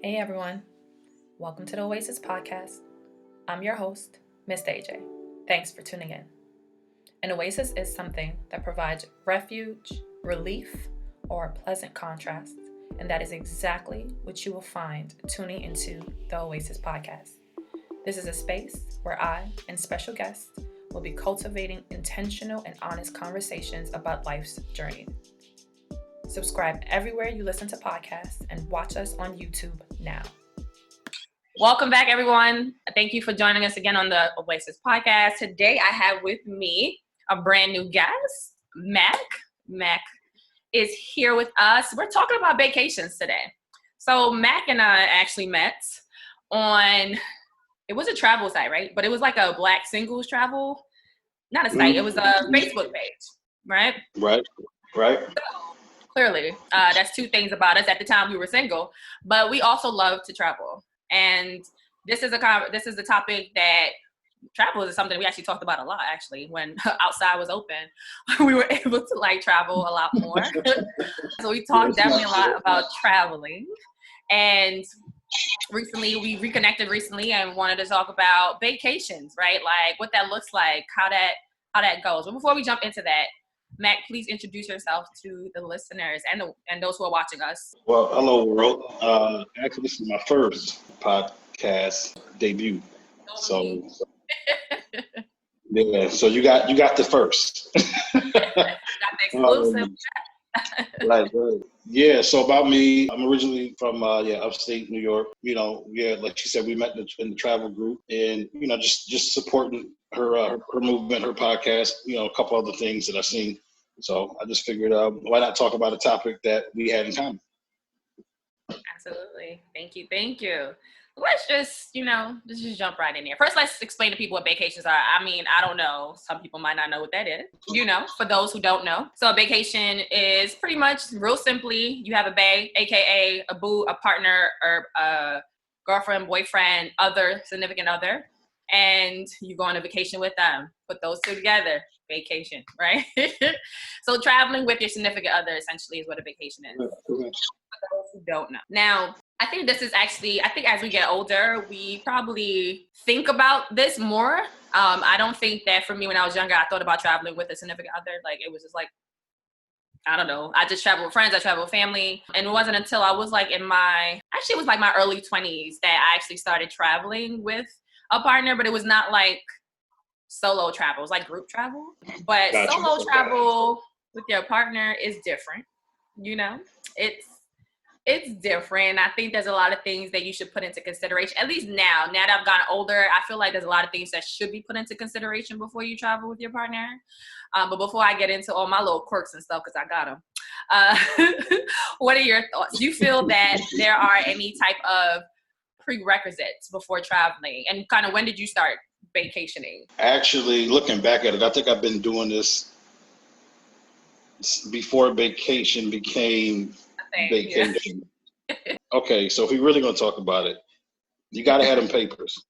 Hey everyone, welcome to the Oasis podcast. I'm your host, Miss AJ. Thanks for tuning in. An oasis is something that provides refuge, relief, or a pleasant contrast, and that is exactly what you will find tuning into the Oasis podcast. This is a space where I and special guests will be cultivating intentional and honest conversations about life's journey. Subscribe everywhere you listen to podcasts and watch us on YouTube now. Welcome back, everyone. Thank you for joining us again on the Oasis podcast. Today, I have with me a brand new guest, Mac. Mac is here with us. We're talking about Baecations today. So Mac and I actually met on, it was a travel site, right? But it was like a Black singles travel, not a site. It was a Facebook page, right? Right. Clearly, that's two things about us. At the time, we were single, but we also love to travel. And this is a topic that travel is something we actually talked about a lot. Actually, when outside was open, we were able to like travel a lot more. So we talked definitely a lot about traveling. And we reconnected recently and wanted to talk about Baecations, right? Like what that looks like, how that goes. But before we jump into that, Mac, please introduce yourself to the listeners and those who are watching us. Well, hello world. Actually, this is my first podcast debut. So yeah, so you got the first. Got the exclusive. Right. Yeah. So about me, I'm originally from upstate New York. Like you said, we met in the travel group, and just supporting her movement, her podcast. A couple other things that I've seen. So I just figured, why not talk about a topic that we had in common? Absolutely. Thank you. Let's just jump right in here. First, let's explain to people what Baecations are. I mean, I don't know. Some people might not know what that is. For those who don't know. So a vacation is pretty much, real simply, you have a bae, aka a boo, a partner, or a girlfriend, boyfriend, other, significant other, and you go on a vacation with them. Put those two together. Vacation, right? So traveling with your significant other essentially is what a vacation is. For those who don't know. Now, I think as we get older, we probably think about this more. I don't think that for me when I was younger, I thought about traveling with a significant other. Like it was just like, I don't know. I just traveled with friends. I traveled with family. And it wasn't until I was like my early 20s that I actually started traveling with a partner, but it was not like solo travel. It was like group travel. But Gotcha. Solo travel with your partner is different. It's different. I think there's a lot of things that you should put into consideration. At least now that I've gotten older, I feel like there's a lot of things that should be put into consideration before you travel with your partner. But before I get into all my little quirks and stuff, because I got them, what are your thoughts? Do you feel that there are any type of prerequisites before traveling? And kind of when did you start vacationing? Actually, looking back at it, I think I've been doing this before vacation became vacation. Yeah. Okay, so if we're really going to talk about it, you got to have them papers.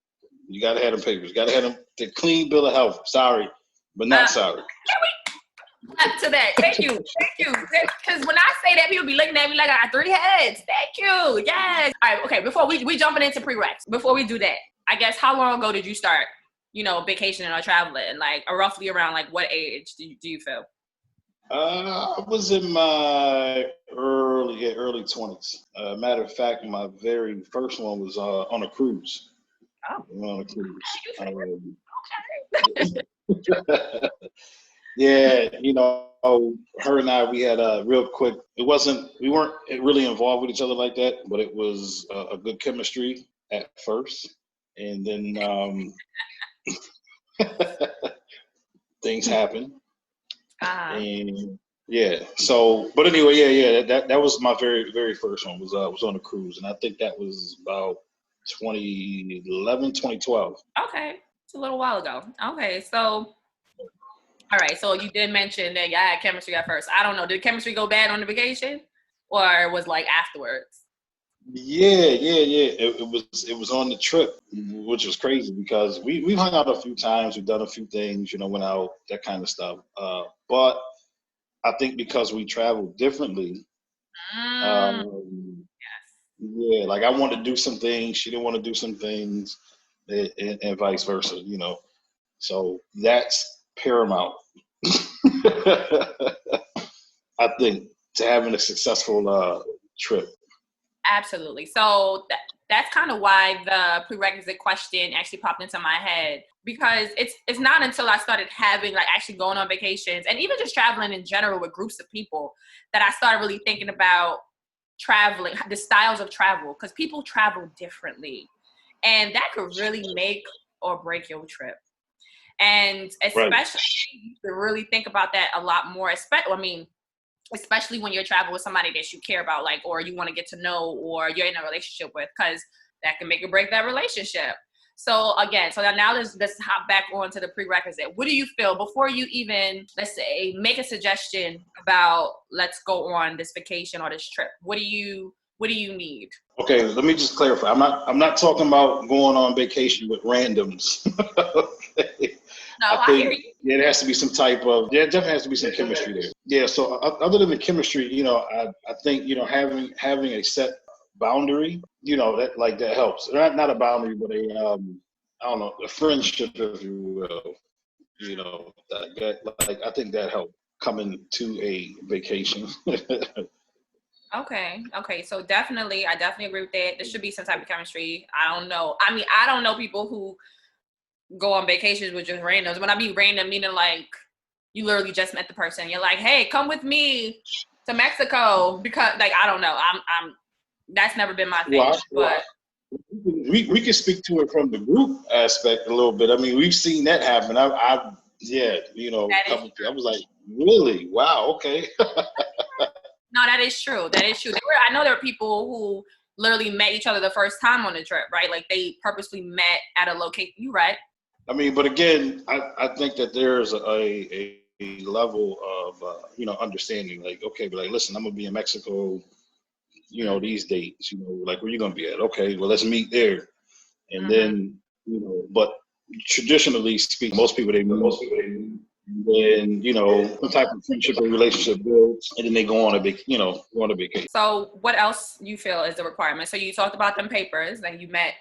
You got to have them the clean bill of health. Sorry, but not sorry. To that. Thank you. Because when I say that, people be looking at me like I got 3 heads. Thank you. Yes. All right. Okay. Before we jumping into prereqs, before we do that, I guess how long ago did you start, vacationing or traveling? Like roughly around like what age do you feel? I was in my early 20s. Matter of fact, my very first one was on a cruise. Oh. On a cruise. Okay. Yeah, her and I, we had a real quick. We weren't really involved with each other like that, but it was a good chemistry at first, and then things happen. And yeah, so but anyway, that was my very very first one was on a cruise, and I think that was about 2011, 2012. Okay, it's a little while ago. Okay, so all right, so you did mention that y'all had chemistry at first. I don't know, did chemistry go bad on the vacation, or was like afterwards? Yeah. It was on the trip, which was crazy because we've hung out a few times, we've done a few things, went out, that kind of stuff. But I think because we traveled differently, Yes. Yeah, like I wanted to do some things, she didn't want to do some things, and vice versa, you know. So that's paramount. I think to having a successful trip. Absolutely. So that's kind of why the prerequisite question actually popped into my head, because it's not until I started having like actually going on vacations and even just traveling in general with groups of people that I started really thinking about traveling, the styles of travel, because people travel differently, and that could really make or break your trip. And Right. especially you should really think about that a lot more. Especially when you're traveling with somebody that you care about, like, or you want to get to know, or you're in a relationship with, because that can make or break that relationship. So again, now let's hop back on to the prerequisite. What do you feel before you even, let's say, make a suggestion about let's go on this vacation or this trip? What do you need? Okay, let me just clarify. I'm not talking about going on vacation with randoms. Okay. No, I I hear think you. there has to be some type of, there definitely has to be some chemistry there. Yeah, so other than the chemistry, you know, I think, you know, having a set boundary, you know, that helps. Not a boundary, but I don't know, a friendship, if you will. You know, like I think that helped coming to a vacation. Okay. So I definitely agree with that. There should be some type of chemistry. I don't know. I mean, I don't know people who go on vacations with just randoms. When I mean random, meaning like you literally just met the person. You're like, hey, come with me to Mexico, because like I don't know. I'm that's never been my thing. But We can speak to it from the group aspect a little bit. I mean, we've seen that happen. Yeah, you know, that a is couple. I true. was like, really? Wow. Okay. No, that is true. That is true. I know there are people who literally met each other the first time on the trip, right? Like they purposely met at a location. You right? I mean, but again, I think that there's a level of you know, understanding. Like, okay, but like, listen, I'm gonna be in Mexico, you know, these dates. You know, like where you gonna be at? Okay, well, let's meet there. And Mm-hmm. then, you know, but traditionally speaking, most people they meet, and you know, some type of friendship or relationship builds, and then they go on a big, you know, go on a vacation. So what else you feel is the requirement? So you talked about them papers that you met.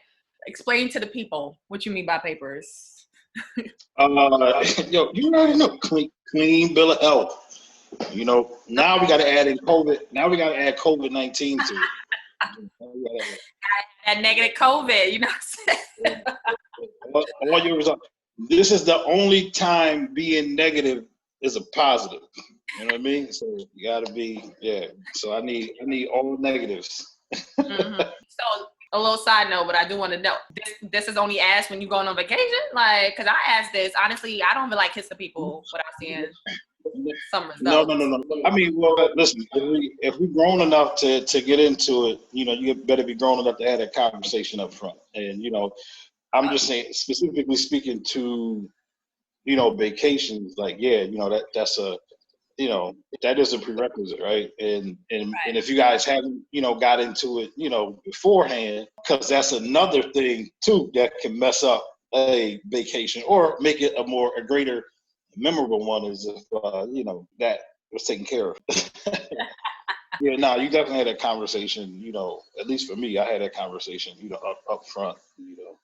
Explain to the people what you mean by papers. Yo, you already know, clean bill of health. You know, now we got to add in COVID. Now we got to add COVID-19 to it. That negative COVID, you know what I'm saying? All your results. This is the only time being negative is a positive. You know what I mean? So you got to be, yeah. So I need all negatives. Mm-hmm. So a little side note, but I do want to know, this is only asked when you going on vacation? Like, because I asked this, honestly, I don't even like kissing people without seeing some No, no, results. no, no. I mean, well, listen. If we grown enough to get into it, you know, you better be grown enough to have that conversation up front. And you know, I'm just saying, specifically speaking to, you know, vacations. Like, yeah, you know, that's a, you know, that is a prerequisite, right? And if you guys haven't, you know, got into it, you know, beforehand, because that's another thing too that can mess up a vacation or make it a greater memorable one, is if you know, that was taken care of. Yeah, no, you definitely had that conversation. You know, at least for me, I had that conversation. You know, up front. You know,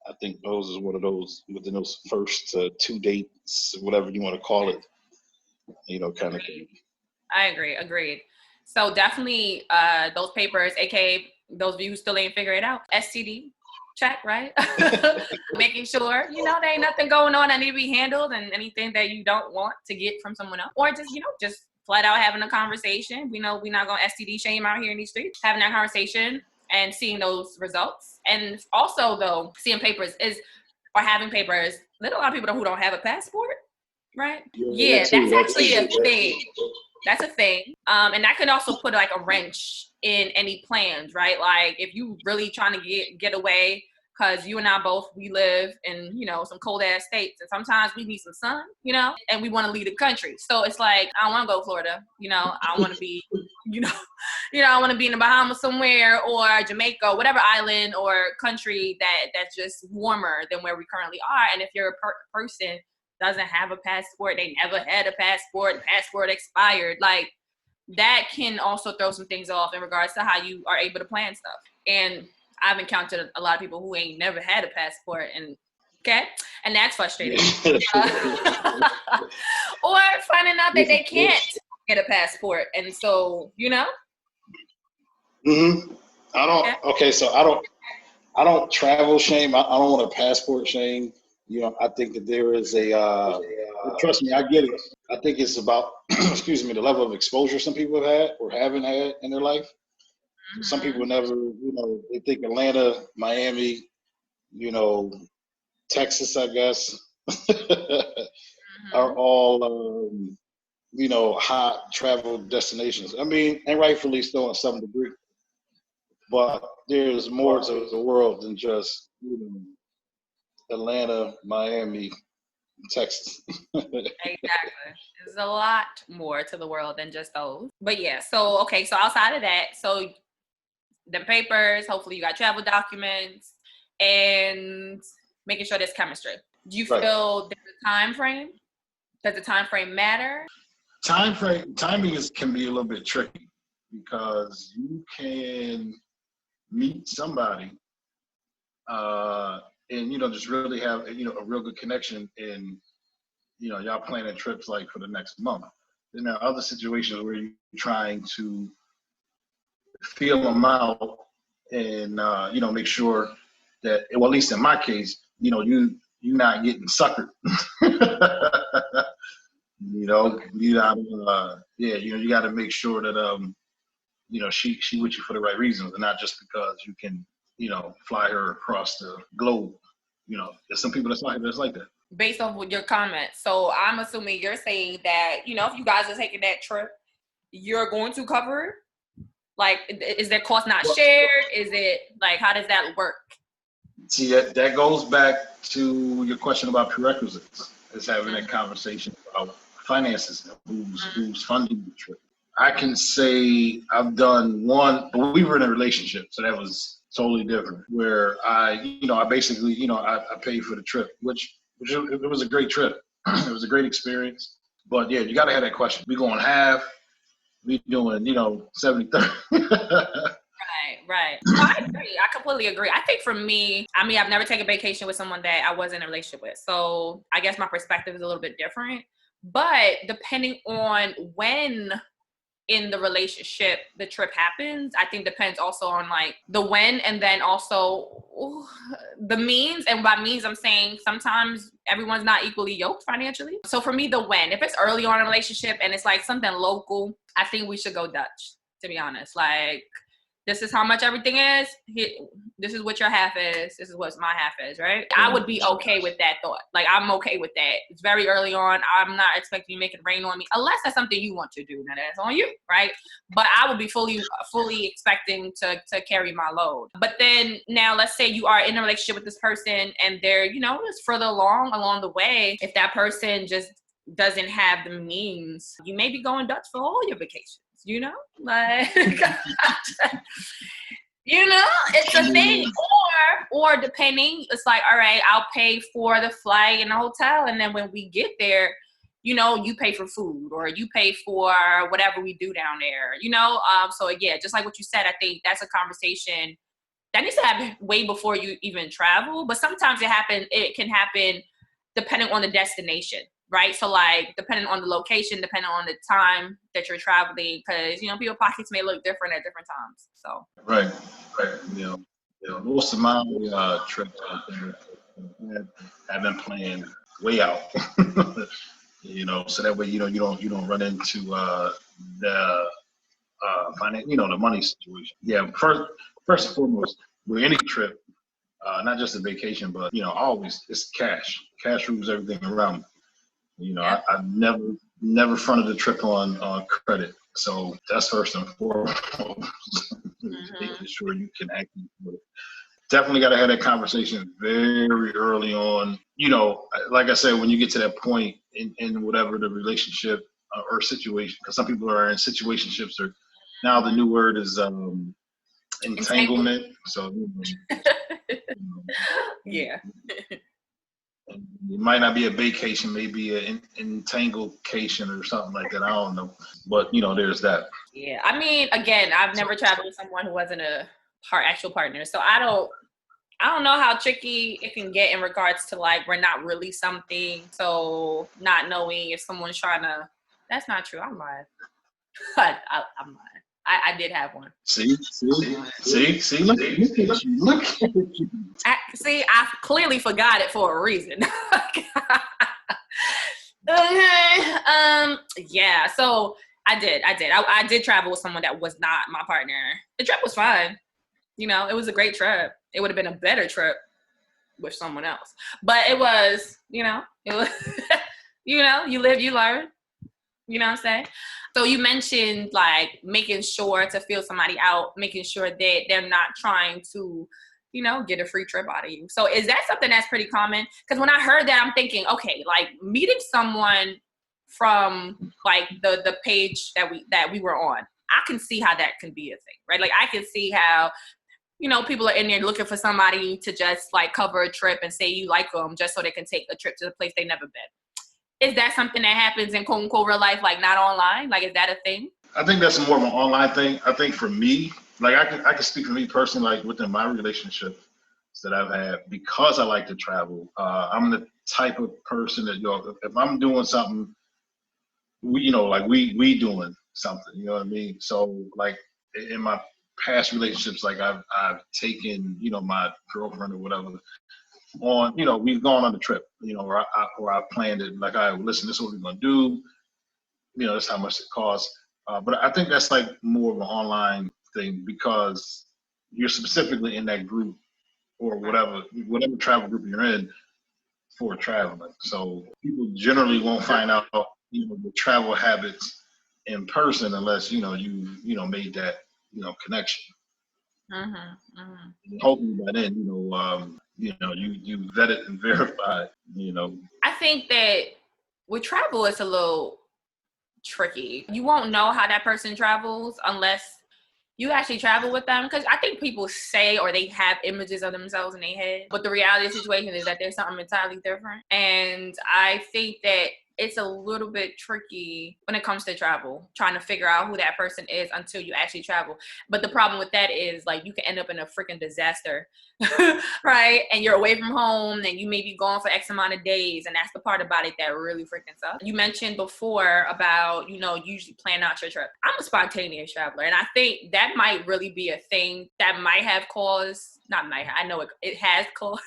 I think those is one of those within those first 2 dates, whatever you want to call it. You know, kind of thing. I agree. Agreed. So definitely those papers, aka those of you who still ain't figure it out, STD check, right? Making sure, you know, there ain't nothing going on that need to be handled, and anything that you don't want to get from someone else. Or just, you know, just flat out having a conversation. We know we're not going to STD shame out here in these streets. Having that conversation and seeing those results. And also, though, seeing papers is, or having papers, there's a lot of people who don't have a passport, right? Yeah, Yeah, that too. that's That actually a too. thing. That's a thing. And that could also put like a wrench in any plans, right? Like if you really trying to get away, because you and I both, we live in, you know, some cold ass states, and sometimes we need some sun, you know, and we want to leave the country. So it's like, I don't want to go to Florida, you know, I want to be, you know, I want to be in the Bahamas somewhere, or Jamaica, whatever island or country that's just warmer than where we currently are. And if you're a person doesn't have a passport, they never had a passport, the passport expired, like that can also throw some things off in regards to how you are able to plan stuff. And I've encountered a lot of people who ain't never had a passport, and that's frustrating. Or finding out that they can't get a passport, and so Okay, so I don't travel shame. I don't want a passport shame. I think that there is trust me, I get it. I think it's about, excuse me, the level of exposure some people have had or haven't had in their life. Mm-hmm. Some people never, they think Atlanta, Miami, Texas, I guess, are all, hot travel destinations. I mean, and rightfully so in some degree. But there's more to the world than just, Atlanta, Miami, Texas. Exactly. There's a lot more to the world than just those. But yeah, so outside of that, so the papers, hopefully you got travel documents and making sure there's chemistry. Do you feel there's a time frame? Does the time frame matter? Timing can be a little bit tricky because you can meet somebody and just really have a real good connection, and y'all planning trips like for the next month. Then there are other situations where you're trying to feel them out and make sure that, well, at least in my case, you're not getting suckered. You got to make sure that she with you for the right reasons, and not just because you can fly her across the globe. There's some people that's like that. Based off of your comments, so I'm assuming you're saying that if you guys are taking that trip, you're going to cover it. Like, is their cost not shared? Is it like, how does that work? See, that goes back to your question about prerequisites. Is having that conversation about finances, who's funding the trip. I can say I've done one, but we were in a relationship, so that was totally different. Where I basically, I paid for the trip, which it was a great trip. It was a great experience. But yeah, you got to have that question. We going half? We doing 70-30? Right. No, I agree. I completely agree. I think for me, I've never taken a vacation with someone that I wasn't in a relationship with. So I guess my perspective is a little bit different. But depending on when in the relationship the trip happens, I think depends also on like the when, and then also the means. And by means, I'm saying sometimes everyone's not equally yoked financially. So for me, the when, if it's early on in a relationship and it's like something local, I think we should go Dutch, to be honest. Like, this is how much everything is. This is what your half is. This is what my half is, right? I would be okay with that thought. Like, I'm okay with that. It's very early on. I'm not expecting you to make it rain on me unless that's something you want to do. Now that's on you, right? But I would be fully expecting to carry my load. But then now let's say you are in a relationship with this person and they're, just further along the way. If that person just doesn't have the means, you may be going Dutch for all your vacations. Like, it's a thing. Or depending, it's like, all right, I'll pay for the flight and the hotel, and then when we get there, you pay for food, or you pay for whatever we do down there. So yeah, just like what you said, I think that's a conversation that needs to happen way before you even travel. But sometimes it can happen depending on the destination. Right. So like, depending on the location, depending on the time that you're traveling, because, people's pockets may look different at different times. So. Right. Most of my trips have been planned way out. So that way, you don't run into the the money situation. Yeah. First and foremost, with any trip, not just a vacation, but, always it's cash. Cash rules everything around me. I've never fronted a trip on credit. So that's first and foremost. Making sure you can actually do it. Definitely got to have that conversation very early on. Like I said, when you get to that point in whatever the relationship or situation, because some people are in situationships, or now the new word is entanglement. So yeah. It might not be a vacation, maybe an entanglecation or something like that. I don't know. But, there's that. Yeah. I mean, again, I've never traveled with someone who wasn't a actual partner. So I don't know how tricky it can get in regards to like, we're not really something. So not knowing if someone's trying to, that's not true. I'm lying. I'm lying. I did have one. See, look at you. I clearly forgot it for a reason. Yeah, so I did travel with someone that was not my partner. The trip was fun. It was a great trip. It would have been a better trip with someone else. But it was, it was, you live, you learn. You know what I'm saying? So you mentioned like making sure to feel somebody out, making sure that they're not trying to, get a free trip out of you. So is that something that's pretty common? Because when I heard that, I'm thinking, okay, like meeting someone from like the page that we were on, I can see how that can be a thing, right? Like I can see how, people are in there looking for somebody to just like cover a trip and say you like them just so they can take a trip to the place they've never been. Is that something that happens in quote unquote real life, like not online? Like, is that a thing? I think that's more of an online thing. I think for me, like I can speak for me personally, like within my relationship that I've had, because I like to travel. I'm the type of person that, if I'm doing something, we doing something, you know what I mean? So like in my past relationships, like I've taken, my girlfriend or whatever on, we've gone on a trip, or I planned it, like, listen, this is what we're going to do, that's how much it costs. But I think that's like more of an online thing because you're specifically in that group or whatever travel group you're in for traveling. So people generally won't find out, the travel habits in person unless, you made that, connection. Mm-hmm, mm-hmm. Hopefully by then, you vet it and verify, I think that with travel, it's a little tricky. You won't know how that person travels unless you actually travel with them. Because I think people say or they have images of themselves in their head, but the reality of the situation is that there's something entirely different. And I think that it's a little bit tricky when it comes to travel, trying to figure out who that person is until you actually travel. But the problem with that is like you can end up in a freaking disaster, right? And you're away from home and you may be gone for X amount of days. And that's the part about it that really freaking sucks. You mentioned before about, usually plan out your trip. I'm a spontaneous traveler. And I think that might really be a thing that might have caused, not might, I know it has caused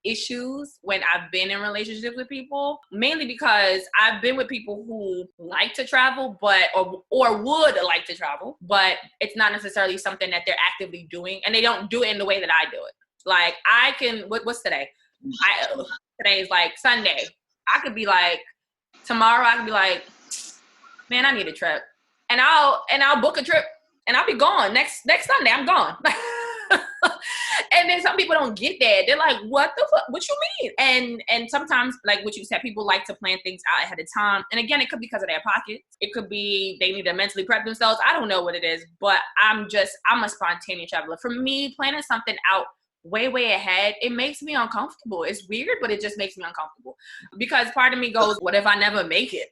issues when I've been in relationships with people, mainly because I've been with people who like to travel, but or would like to travel, but it's not necessarily something that they're actively doing, and they don't do it in the way that I do it. Like I can, what's today? Today is like Sunday. I could be like, tomorrow I could be like, man, I need a trip, and I'll book a trip, and I'll be gone next Sunday. I'm gone. And then some people don't get that. They're like, what the fuck? What you mean? And sometimes, like what you said, people like to plan things out ahead of time. And again, it could be because of their pockets. It could be they need to mentally prep themselves. I don't know what it is, but I'm a spontaneous traveler. For me, planning something out way ahead, it makes me uncomfortable. It's weird, but it just makes me uncomfortable because part of me goes, what if I never make it?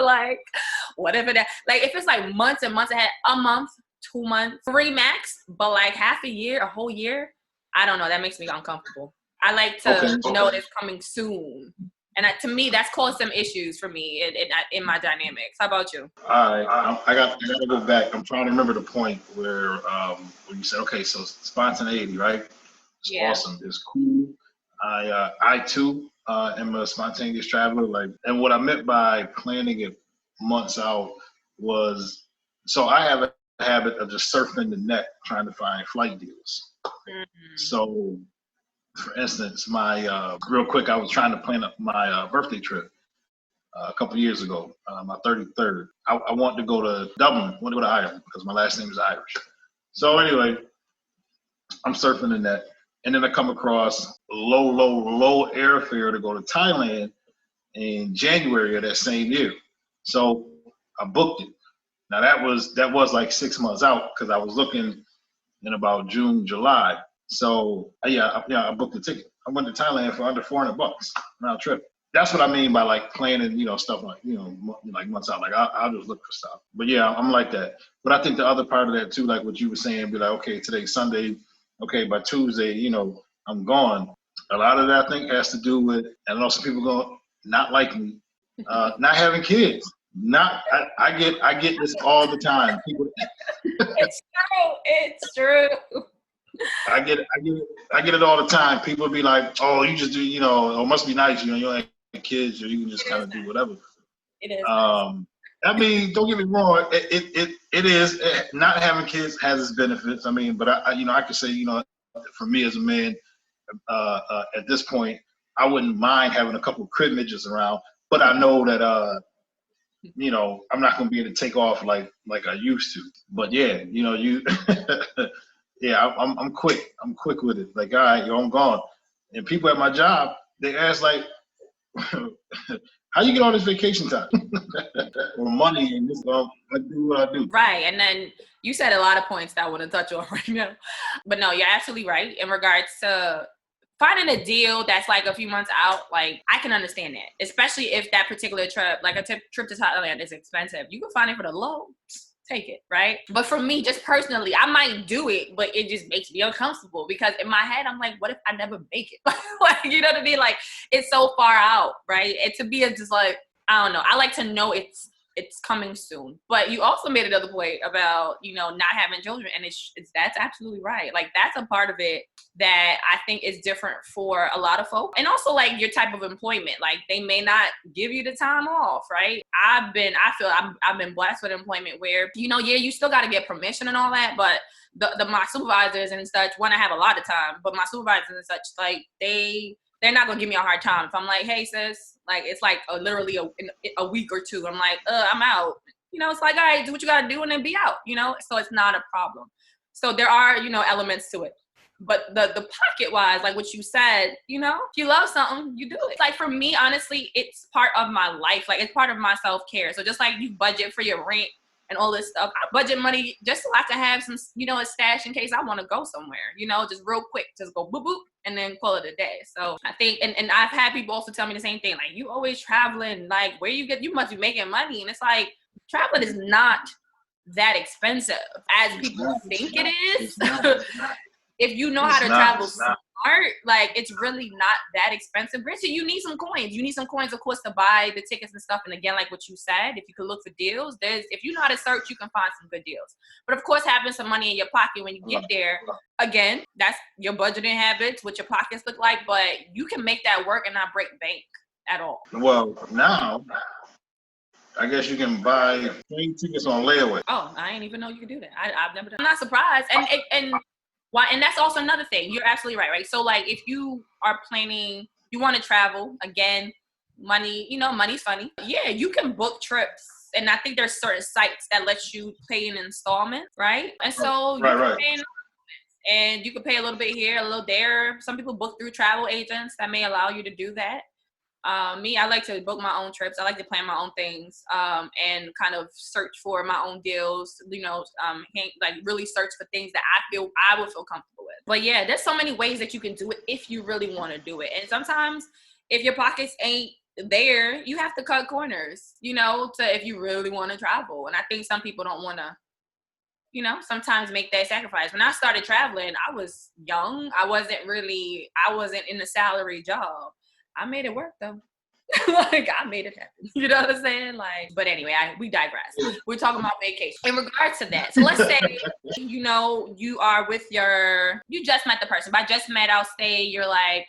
Like whatever that, like if it's like months and months ahead, a month, 2 months, 3 max, but like half a year, a whole year, I don't know. That makes me uncomfortable. I like to know it's coming soon. And to me, that's caused some issues for me in my dynamics. How about you? All right, I got to go back. I'm trying to remember the point where you said, okay, so spontaneity, right? It's awesome. It's cool. I too am a spontaneous traveler. Like, and what I meant by planning it months out was, so I have a habit of just surfing the net trying to find flight deals. Mm-hmm. So, for instance, my real quick, I was trying to plan up my birthday trip a couple years ago, my 33rd. I wanted to go to Dublin, I wanted to go to Ireland because my last name is Irish. So anyway, I'm surfing the net, and then I come across low airfare to go to Thailand in January of that same year. So I booked it. Now that was like 6 months out because I was looking in about June, July. So I booked the ticket. I went to Thailand for under $400 round trip. That's what I mean by like planning, stuff like, like months out. Like I'll just look for stuff. But yeah, I'm like that. But I think the other part of that too, like what you were saying, be like, okay, today's Sunday. Okay, by Tuesday, I'm gone. A lot of that I think has to do with, and I know some people going not like me, not having kids. I get this all the time. People. It's true. I get it all the time. People be like, "Oh, you just do, it must be nice, you don't have kids, or you can just kind of do whatever." It is. I mean, don't get me wrong. It is not having kids has its benefits. I mean, but I could say, for me as a man, at this point, I wouldn't mind having a couple of crib midgets around. But I know that I'm not going to be able to take off like I used to. But yeah, you. Yeah, I'm quick. I'm quick with it. Like, all right, I'm gone. And people at my job, they ask like, how you get all this vacation time or money and this? I do what I do. Right, and then you said a lot of points that I want to touch on right now. But no, you're absolutely right in regards to finding a deal that's like a few months out. Like, I can understand that, especially if that particular trip, like a trip to Thailand, is expensive. You can find it for the low. Take it, right? But for me, just personally, I might do it, but it just makes me uncomfortable because in my head, I'm like, what if I never make it? Like, you know what I mean? Like, it's so far out, right? And to be just like, I don't know. I like to know it's coming soon. But you also made another point about, not having children, and that's absolutely right. Like, that's a part of it that I think is different for a lot of folk. And also like your type of employment, like they may not give you the time off, right? I've been blessed with employment where, you still got to get permission and all that, but my supervisors and such, when I have a lot of time, but my supervisors and such, like they're not gonna give me a hard time. If I'm like, hey sis, like it's like literally a week or two, I'm like, I'm out. It's like, all right, do what you gotta do and then be out, so it's not a problem. So there are, elements to it. But the pocket wise, like what you said, if you love something, you do it. Like for me, honestly, it's part of my life. Like it's part of my self-care. So just like you budget for your rent and all this stuff, I budget money just so I can have some, a stash in case I want to go somewhere, just real quick, just go boop, boop, and then call it a day. So I think, and I've had people also tell me the same thing, like you always traveling, like where you must be making money. And it's like, traveling is not that expensive as people think it is. If you know how to travel smart, like it's really not that expensive. Granted, you need some coins. You need some coins, of course, to buy the tickets and stuff. And again, like what you said, if you could look for deals, if you know how to search, you can find some good deals. But of course, having some money in your pocket when you get there, again, that's your budgeting habits, what your pockets look like. But you can make that work and not break bank at all. Well, now I guess you can buy plane tickets on layaway. Oh, I didn't even know you could do that. I've never done. I'm not surprised. And that's also another thing. You're absolutely right? So like if you are planning, you want to travel, again, money, money's funny. Yeah, you can book trips. And I think there's certain sites that let you pay in installments, right? And so you can pay in installments. And you can pay a little bit here, a little there. Some people book through travel agents that may allow you to do that. Me, I like to book my own trips. I like to plan my own things and kind of search for my own deals, like really search for things that I would feel comfortable with. But yeah, there's so many ways that you can do it if you really want to do it. And sometimes if your pockets ain't there, you have to cut corners, if you really want to travel. And I think some people don't want to, sometimes make that sacrifice. When I started traveling, I was young. I wasn't in a salary job. I made it work though. Like I made it happen. You know what I'm saying? Like, but anyway, we digress. We're talking about vacation. In regards to that, so let's say, you are with you just met the person. By just met, I'll say you're like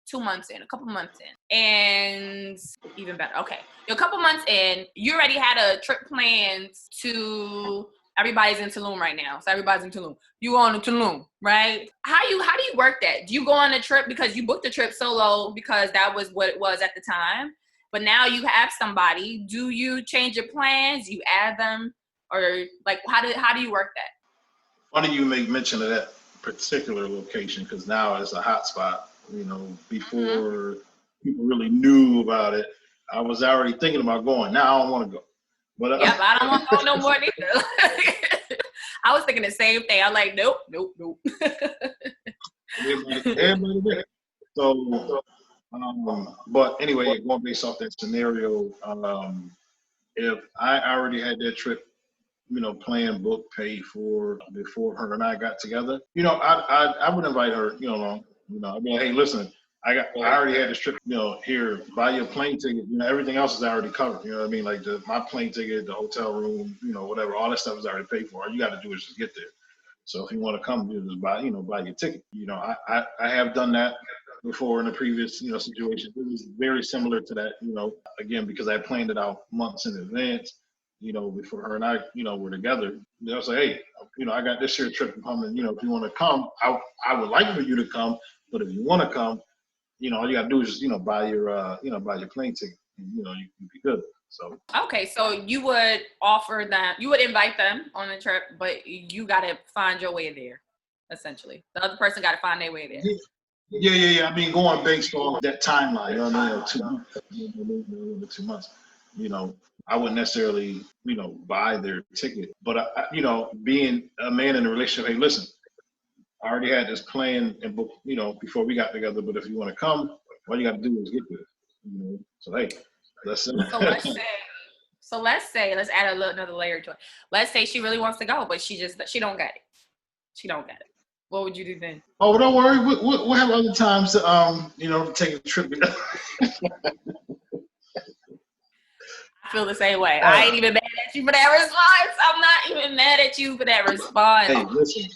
2 months in, a couple months in, and even better. Okay, you're a couple months in. You already had a trip planned to. Everybody's in Tulum right now. So everybody's in Tulum. You go on to Tulum, right? How do you work that? Do you go on a trip because you booked the trip solo because that was what it was at the time? But now you have somebody. Do you change your plans? Do you add them? Or like how do you work that? Funny you make mention of that particular location because now it's a hot spot. Before people really knew about it, I was already thinking about going. Now I don't want to go. But, I don't want to go no more either. I was thinking the same thing. I'm like, nope. Everybody there. So, but anyway, going based off that scenario, if I already had that trip, planned, book, paid for before her and I got together, I would invite her, along. I'd be like, hey, listen, I already had this trip, here, buy your plane ticket. Everything else is already covered. You know what I mean? Like my plane ticket, the hotel room, whatever, all that stuff is already paid for. All you got to do is just get there. So if you want to come, you just buy your ticket. I have done that before in a previous, situation. It was very similar to that, again, because I planned it out months in advance, before her and I, were together. I was like, hey, I got this here trip coming. If you want to come, I would like for you to come, but if you want to come, all you got to do is just, buy your plane ticket, and, you can be good. So okay, so you would offer them, you would invite them on the trip, but you got to find your way there. Essentially, the other person got to find their way there. Yeah. I mean, going based on that timeline, you know what I mean, 2 months, 2 months. I wouldn't necessarily, buy their ticket, but being a man in a relationship, hey, listen, I already had this plan and book, before we got together. But if you want to come, all you got to do is get there. So hey, let's. So let's say, let's add another layer to it. Let's say she really wants to go, but she don't get it. She don't get it. What would you do then? Oh, don't worry. We'll have other times to to take a trip. I feel the same way. I ain't even mad at you for that response. I'm not even mad at you for that response. Hey, listen.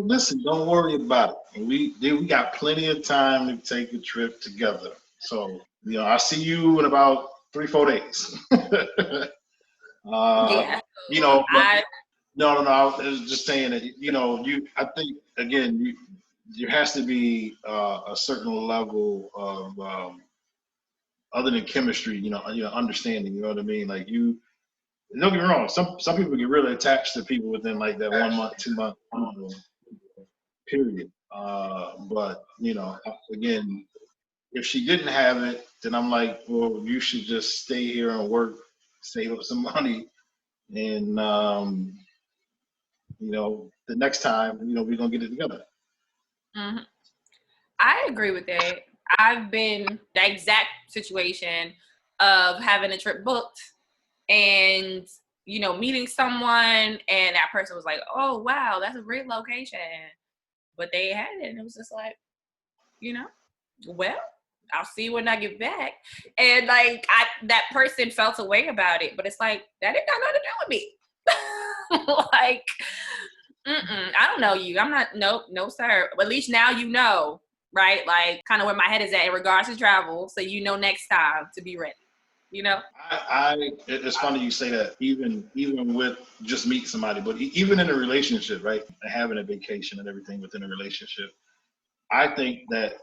Listen. Don't worry about it. We got plenty of time to take a trip together. So I'll see you in about 3-4 days. Yeah. No. I was just saying that I think again there has to be a certain level of other than chemistry, understanding. You know what I mean? Like don't get me wrong. Some people get really attached to people within like that 1 month, 2 month period. But again, if she didn't have it, then I'm like, well, you should just stay here and work, save up some money, and the next time, we're gonna get it together. Mm-hmm. I agree with that. I've been the exact situation of having a trip booked and meeting someone, and that person was like, oh wow, that's a great location, but they had it, and it was just like, well, I'll see you when I get back. And like that person felt a way about it, but it's like that ain't got nothing to do with me. Like, I don't know you. I'm not, no sir. But at least now right? Like kind of where my head is at in regards to travel, so next time to be ready. It's funny you say that. Even with just meeting somebody, but even in a relationship, right? Having a vacation and everything within a relationship, I think that,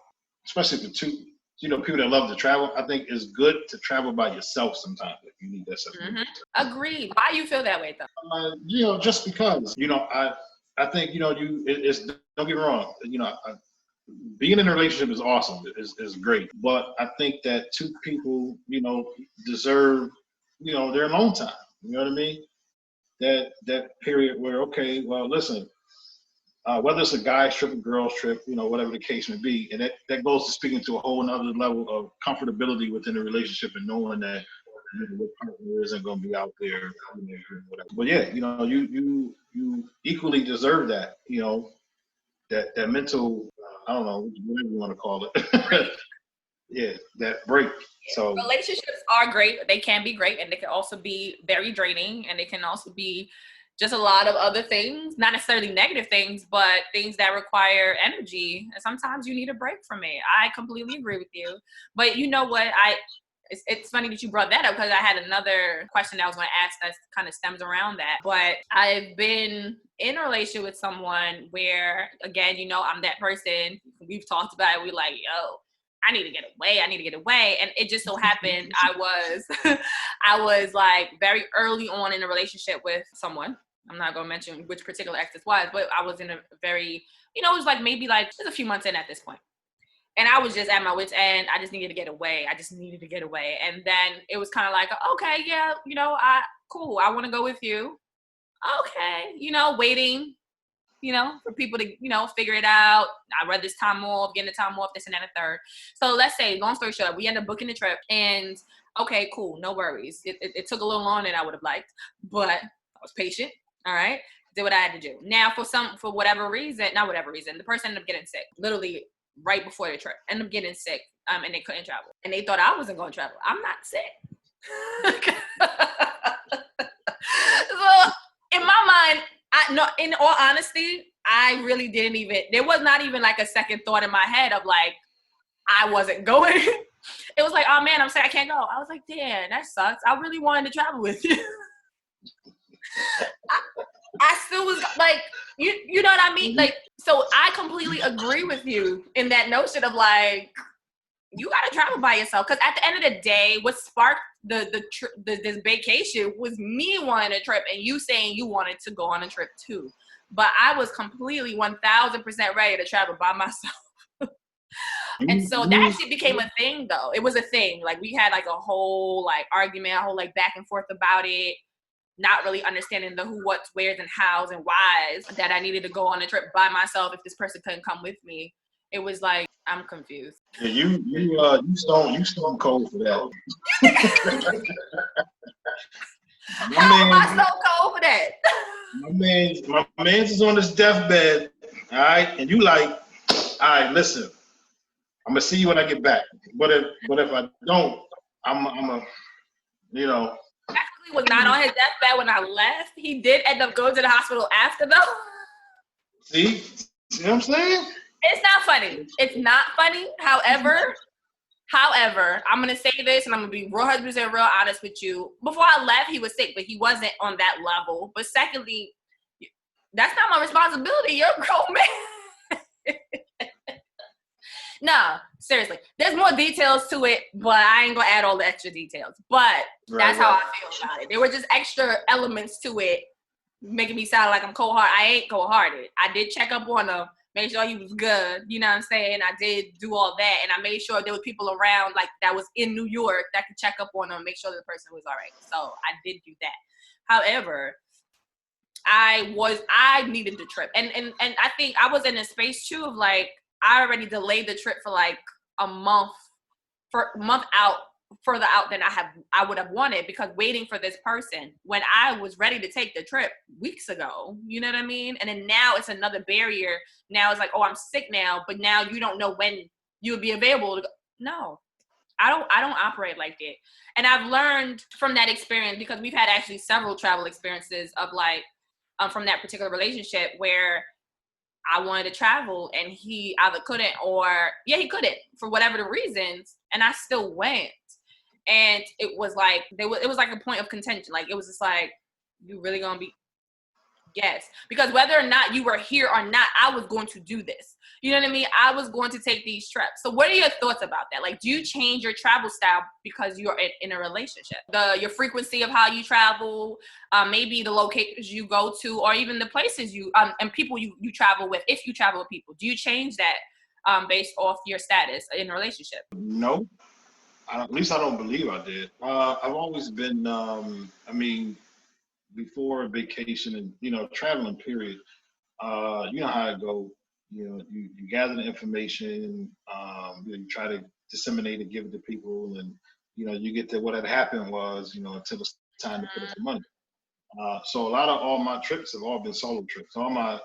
especially for two, people that love to travel, I think it's good to travel by yourself sometimes if you need that stuff. Agreed. Why you feel that way though? Just because, I think, it's, don't get me wrong, being in a relationship is awesome. Is great. But I think that two people, deserve, their alone time. You know what I mean? That period where, okay, well, listen, whether it's a guy's trip, a girl's trip, whatever the case may be, and that goes to speaking to a whole another level of comfortability within a relationship and knowing that your partner isn't going to be out there, whatever. But yeah, you equally deserve that, that mental, I don't know, whatever you want to call it. Yeah, that break. So relationships are great. They can be great, and they can also be very draining, and they can also be just a lot of other things, not necessarily negative things, but things that require energy. And sometimes you need a break from it. I completely agree with you. But you know what? It's funny that you brought that up, because I had another question that I was going to ask that kind of stems around that. But I've been in a relationship with someone where, again, I'm that person. We've talked about it. We're like, yo, I need to get away. And it just so happened I was like very early on in a relationship with someone. I'm not going to mention which particular ex this was, but I was in a very, it was like maybe like just a few months in at this point. And I was just at my wit's end. I just needed to get away. And then it was kind of like, okay, yeah, cool. I want to go with you. Okay. Waiting. for people to, figure it out. I read this time off, getting the time off, this and that and third. So let's say, long story short, we end up booking the trip, and okay, cool, no worries. It took a little longer than I would have liked, but I was patient. All right, did what I had to do. Now, for whatever reason, not whatever reason, the person ended up getting sick, literally right before the trip, ended up getting sick, and they couldn't travel, and they thought I wasn't going to travel. I'm not sick. So in my mind, in all honesty, I really didn't even, there was not even like a second thought in my head of like, I wasn't going. It was like, oh man, I'm saying I can't go. I was like, damn, that sucks. I really wanted to travel with you. I still was like, you know what I mean? Like, so I completely agree with you in that notion of like, you got to travel by yourself. Because at the end of the day, what sparked this vacation was me wanting a trip and you saying you wanted to go on a trip too. But I was completely 1000% ready to travel by myself. And so that actually became a thing though. It was a thing. Like we had like a whole like argument, a whole like back and forth about it. Not really understanding the who, what's, where's, and how's and why's that I needed to go on a trip by myself if this person couldn't come with me. It was like, I'm confused. Yeah, you stone cold for that. How am I stone cold for that? My man's is on his deathbed, all right, and you like, all right, listen, I'm gonna see you when I get back. But if I don't, I'm a, Actually was not on his deathbed when I left. He did end up going to the hospital after though. See what I'm saying? It's not funny. It's not funny. However, I'm going to say this and I'm going to be real 100% real honest with you. Before I left, he was sick, but he wasn't on that level. But secondly, that's not my responsibility. You're a grown man. No, seriously. There's more details to it, but I ain't going to add all the extra details. But that's how I feel about it. There were just extra elements to it making me sound like I'm cold-hearted. I ain't cold-hearted. I did check up on him. Made sure he was good, you know what I'm saying? I did do all that, and I made sure there were people around, like, that was in New York that could check up on him, make sure the person was all right. So I did do that. However, I needed the trip. And I think I was in a space, too, of, like, I already delayed the trip for, like, a month out, further out than I would have wanted, because waiting for this person when I was ready to take the trip weeks ago, you know what I mean? And then now it's another barrier. Now it's like, oh, I'm sick now, but now you don't know when you would be available to go. No, I don't operate like that. And I've learned from that experience, because we've had actually several travel experiences of like, from that particular relationship where I wanted to travel and he either couldn't or, he couldn't for whatever the reasons. And I still went. And it was like, it was like a point of contention. Like, it was just like, you really gonna be? Yes. Because whether or not you were here or not, I was going to do this. You know what I mean? I was going to take these trips. So what are your thoughts about that? Like, do you change your travel style because you're in a relationship? Your frequency of how you travel, maybe the locations you go to, or even the places you, and people you travel with, if you travel with people. Do you change that based off your status in a relationship? No. At least I don't believe I did. I've always been, before vacation and, traveling period, you know how it go. You gather the information, you try to disseminate and give it to people, and, you get to what had happened was, until it's time to put up the money. So a lot of all my trips have all been solo trips.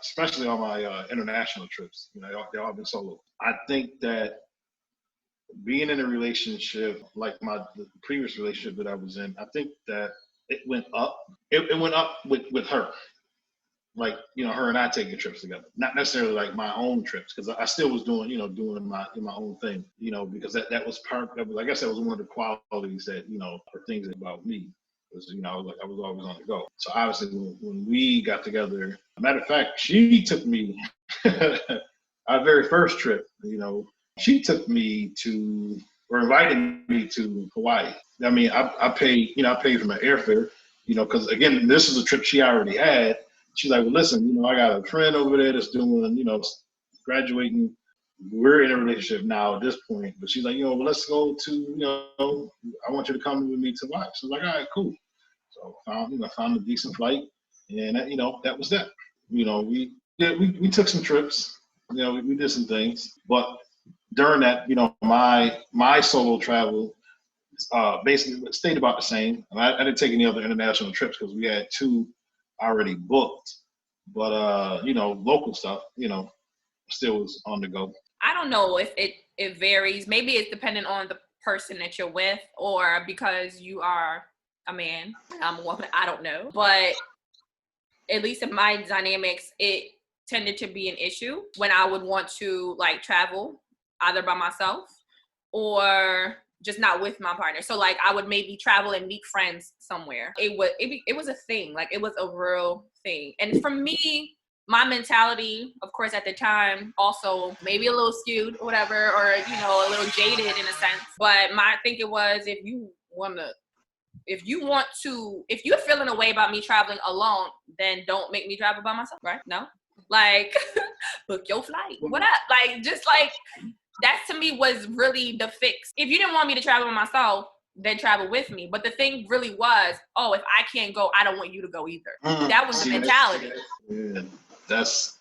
Especially all my international trips, they've all been solo. I think that being in a relationship like the previous relationship that I was in, I think that it went up. It went up with her, like, her and I taking trips together. Not necessarily like my own trips, because I still was doing, doing my own thing, because that was I guess that was one of the qualities that, or things about me was, I was always on the go. So obviously when we got together, matter of fact, she took me our very first trip, she took me to, or invited me to Hawaii. I mean, I paid for my airfare, because again, this is a trip she already had. She's like, well, listen, I got a friend over there that's doing, graduating. We're in a relationship now at this point, but she's like, well, let's go to, I want you to come with me to Hawaii. So I was like, all right, cool. So found a decent flight, and that was that. We Yeah, we took some trips. You know, we did some things, but during that, you know, my solo travel basically stayed about the same. And I didn't take any other international trips because we had 2 already booked. But you know, local stuff, you know, still was on the go. I don't know if it varies. Maybe it's dependent on the person that you're with, or because you are a man and I'm a woman. I don't know. But at least in my dynamics, it tended to be an issue when I would want to like travel either by myself or just not with my partner. So like I would maybe travel and meet friends somewhere. It was a thing. Like it was a real thing. And for me, my mentality, of course, at the time, also maybe a little skewed or whatever, or you know, a little jaded in a sense. But my thinking was, if you're feeling a way about me traveling alone, then don't make me travel by myself, right? No? Like, book your flight. What up? Like, just like, that to me was really the fix. If you didn't want me to travel by myself, then travel with me. But the thing really was, oh, if I can't go, I don't want you to go either. That was the mentality. Yeah, that's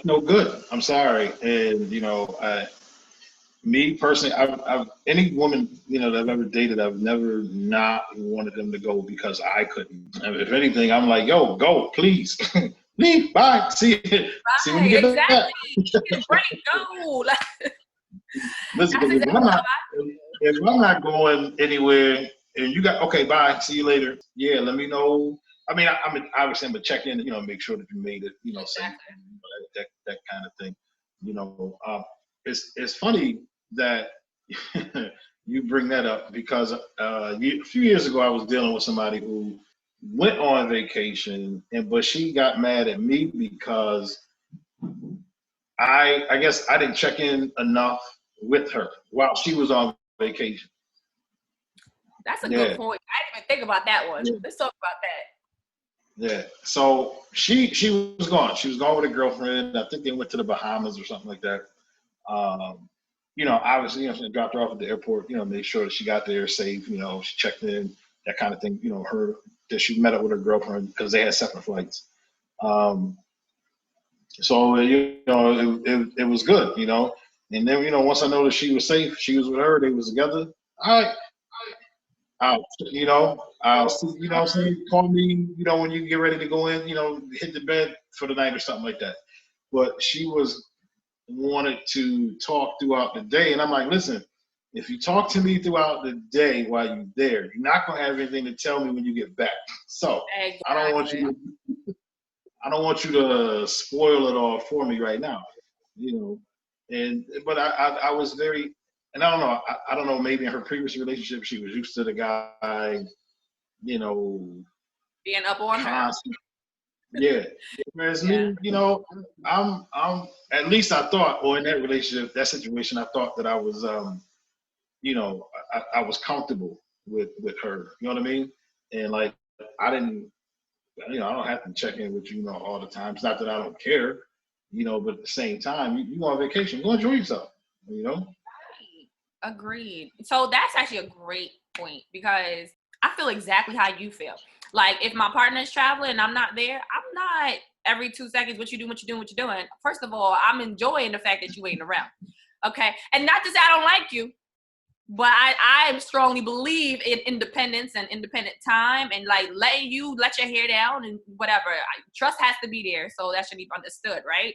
no good. I'm sorry. And, you know, me personally, I've any woman, you know, that I've ever dated, I've never not wanted them to go because I couldn't. If anything, I'm like, yo, go, please. Leave, bye. See you when you get back. Exactly. Break, go. Listen, if I'm not going anywhere and you got, okay, bye, see you later. Yeah, let me know. I mean, I mean, obviously I'm gonna check in, you know, make sure that you made it, you know, safe, that kind of thing. You know, it's funny that you bring that up because a few years ago I was dealing with somebody who went on vacation but she got mad at me because I guess I didn't check in enough with her while she was on vacation. That's a good point. I didn't even think about that one. Yeah. Let's talk about that. Yeah. So she was gone. She was gone with a girlfriend. I think they went to the Bahamas or something like that. You know, obviously, you know, dropped her off at the airport, you know, made sure that she got there safe, you know, she checked in, that kind of thing, you know, that she met up with her girlfriend because they had separate flights. So, you know, it was good, you know. And then, you know, once I noticed she was safe, she was with her, they was together. I'll you know, call me, you know, when you get ready to go in, you know, hit the bed for the night or something like that. But she wanted to talk throughout the day. And I'm like, listen, if you talk to me throughout the day while you're there, you're not going to have anything to tell me when you get back. So exactly. I don't want you to spoil it all for me right now, you know. But I was very, and I don't know, maybe in her previous relationship, she was used to the guy, you know, being up on her. Yeah. Whereas me, you know, I'm at least I thought, or in that relationship, that situation, I thought that I was, you know, I was comfortable with her. You know what I mean? And like, I didn't, you know, I don't have to check in with you, you know, all the time. It's not that I don't care, you know, but at the same time, you go on vacation, go enjoy yourself, you know? Agreed. So that's actually a great point because I feel exactly how you feel. Like if my partner is traveling and I'm not there, I'm not every 2 seconds, what you doing. First of all, I'm enjoying the fact that you ain't around. Okay. And not to say I don't like you, but I strongly believe in independence and independent time and like letting you let your hair down and whatever. Trust has to be there. So that should be understood, right?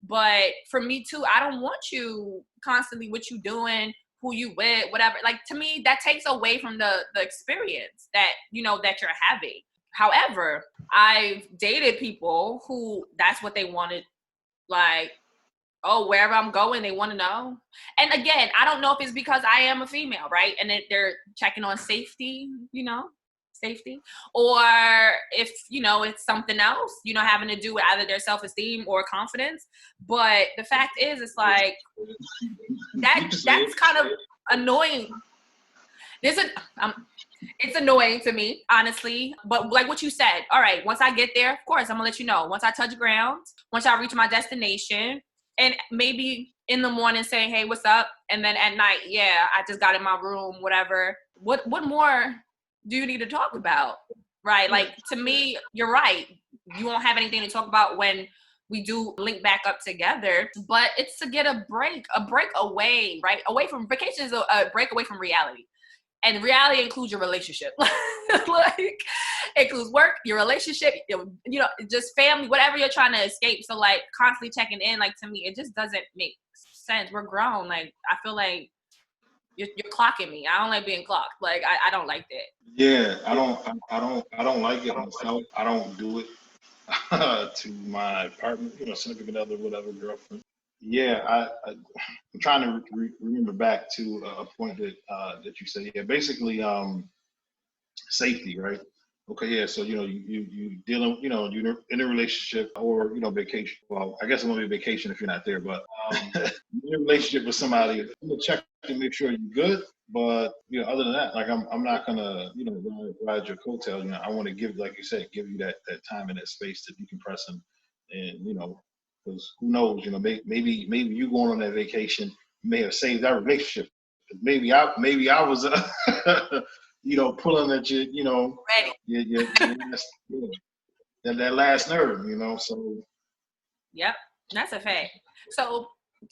But for me too, I don't want you constantly what you doing, who you with, whatever. Like to me, that takes away from the experience that, you know, that you're having. However, I've dated people who that's what they wanted. Like, oh, wherever I'm going, they want to know. And again, I don't know if it's because I am a female, right? And they're checking on safety, you know, or if, you know, it's something else, you know, having to do with either their self-esteem or confidence. But the fact is, it's like, that's kind of annoying. It's annoying to me, honestly. But like what you said, all right, once I get there, of course, I'm gonna let you know. Once I touch ground, once I reach my destination, and maybe in the morning saying, hey, what's up? And then at night, yeah, I just got in my room, whatever. What more do you need to talk about? Right? Like, to me, you're right. You won't have anything to talk about when we do link back up together, but it's to get a break away, right? Away from vacation is a break away from reality. And reality includes your relationship. Like, includes work, your relationship, you know, just family, whatever you're trying to escape. So like constantly checking in, like to me, it just doesn't make sense. We're grown. Like, I feel like you're clocking me. I don't like being clocked. Like, I don't like that. Yeah, I don't like it myself. I don't do it to my partner, you know, significant other, whatever, girlfriend. Yeah, I'm trying to remember back to a point that you said. Yeah, basically, safety, right? Okay, yeah. So you know, you dealing, you know, you're in a relationship or you know, vacation. Well, I guess it won't be a vacation if you're not there, but you're in a relationship with somebody. I'm gonna check to make sure you're good. But you know, other than that, like I'm not gonna you know ride your coattails. You know, I want to give, like you said, give you that time and that space to decompress and you know, because who knows, you know, maybe you going on that vacation may have saved our relationship. Maybe I was you know, pulling at your, you know, Ready. your last, that last nerve, you know. So Yep, that's a fact. So